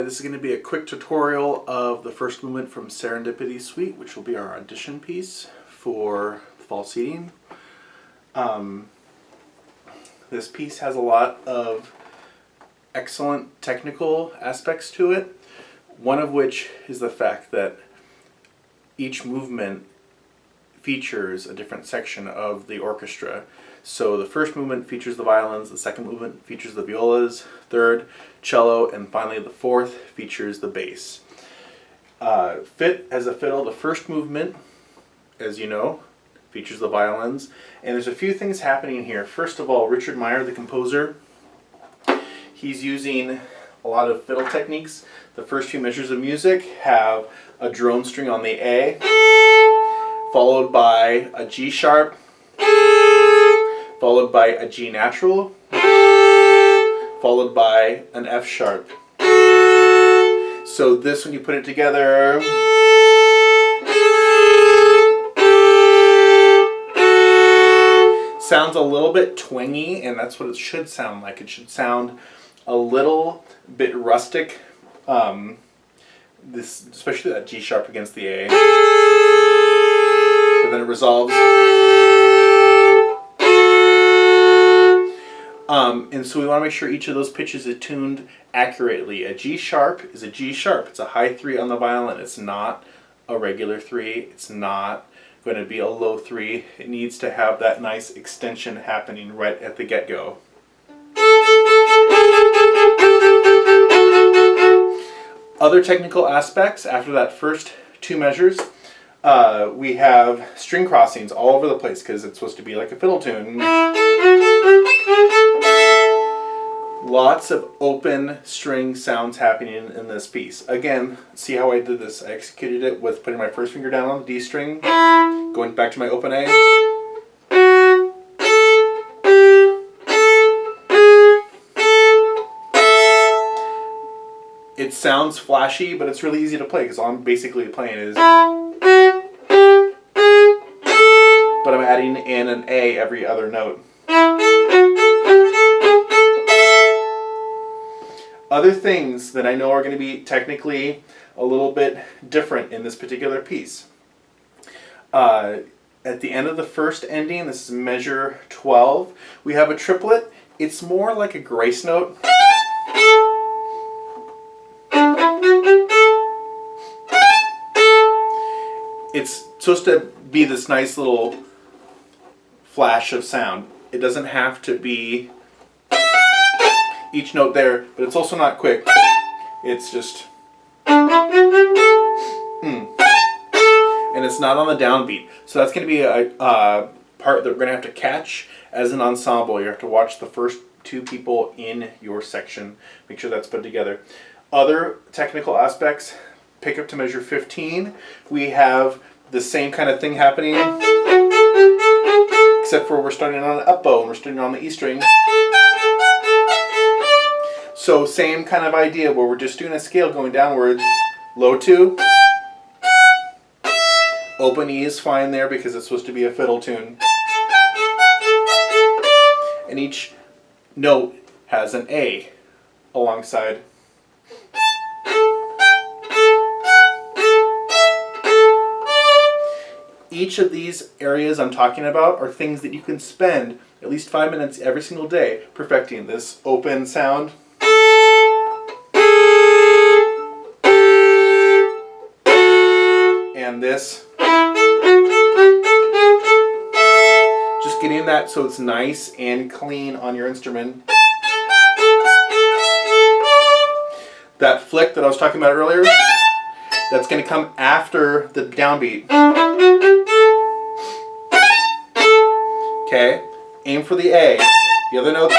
This is going to be a quick tutorial of the first movement from Serendipity Suite, which will be our audition piece for fall seating. This piece has a lot of excellent technical aspects to it, one of which is the fact that each movement features a different section of the orchestra. So the first movement features the violins, the second movement features the violas, third, cello, and finally the fourth features the bass. Fit as a fiddle, the first movement, as you know, features the violins. And there's a few things happening here. First of all, Richard Meyer, the composer, he's using a lot of fiddle techniques. The first few measures of music have a drone string on the A, followed by a G sharp, followed by a G natural, followed by an F sharp. So this, when you put it together, sounds a little bit twangy, and that's what it should sound like. It should sound a little bit rustic, especially that G sharp against the A. But then it resolves. And so we want to make sure each of those pitches is tuned accurately. A G sharp is a G sharp. It's a high 3 on the violin. It's not a regular 3. It's not going to be a low 3. It needs to have that nice extension happening right at the get-go. Other technical aspects after that first two measures, we have string crossings all over the place because it's supposed to be like a fiddle tune. Lots of open string sounds happening in this piece. Again, see how I did this? I executed it with putting my first finger down on the D string, going back to my open A. It sounds flashy, but it's really easy to play because all I'm basically playing is, but I'm adding in an A every other note. Other things that I know are going to be technically a little bit different in this particular piece. At the end of the first ending, this is measure 12, we have a triplet. It's more like a grace note. It's supposed to be this nice little flash of sound. It doesn't have to be each note there, but it's also not quick. It's just and it's not on the downbeat. So that's going to be a part that we're going to have to catch as an ensemble. You have to watch the first two people in your section. Make sure that's put together. Other technical aspects, pick up to measure 15. We have the same kind of thing happening, except for we're starting on an up bow and we're starting on the E string. So same kind of idea where we're just doing a scale going downwards. Low 2. Open E is fine there because it's supposed to be a fiddle tune. And each note has an A alongside. Each of these areas I'm talking about are things that you can spend at least 5 minutes every single day perfecting. This open sound, and this, just getting that so it's nice and clean on your instrument. That flick that I was talking about earlier, that's going to come after the downbeat. Okay, aim for the A. The other notes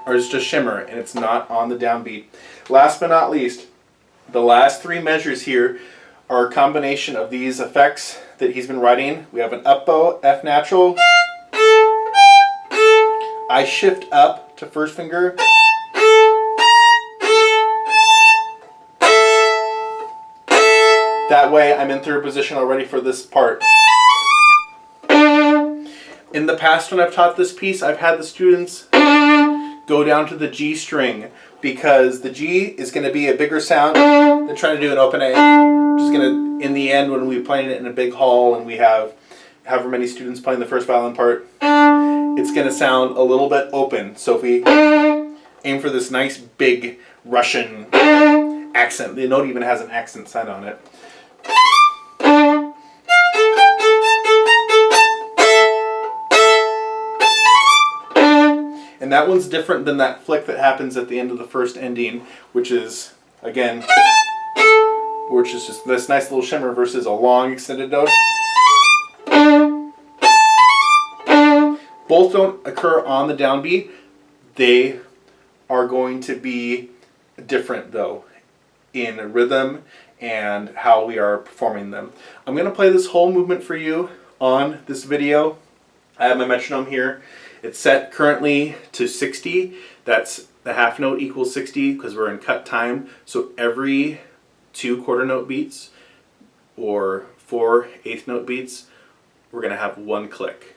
are just a shimmer and it's not on the downbeat. Last but not least, the last three measures here are a combination of these effects that he's been writing. We have an up bow, F natural. I shift up to first finger. That way I'm in third position already for this part. In the past when I've taught this piece, I've had the students go down to the G string because the G is going to be a bigger sound than trying to do an open A, which is going to, in the end, when we're playing it in a big hall and we have however many students playing the first violin part, it's going to sound a little bit open. So if we aim for this nice big Russian accent, the note even has an accent sign on it. And that one's different than that flick that happens at the end of the first ending, which is, again, which is just this nice little shimmer versus a long extended note. Both don't occur on the downbeat. They are going to be different, though, in rhythm and how we are performing them. I'm going to play this whole movement for you on this video. I have my metronome here. It's set currently to 60. That's the half note equals 60 because we're in cut time. So every 2 quarter note beats or 4 eighth note beats, we're going to have 1 click.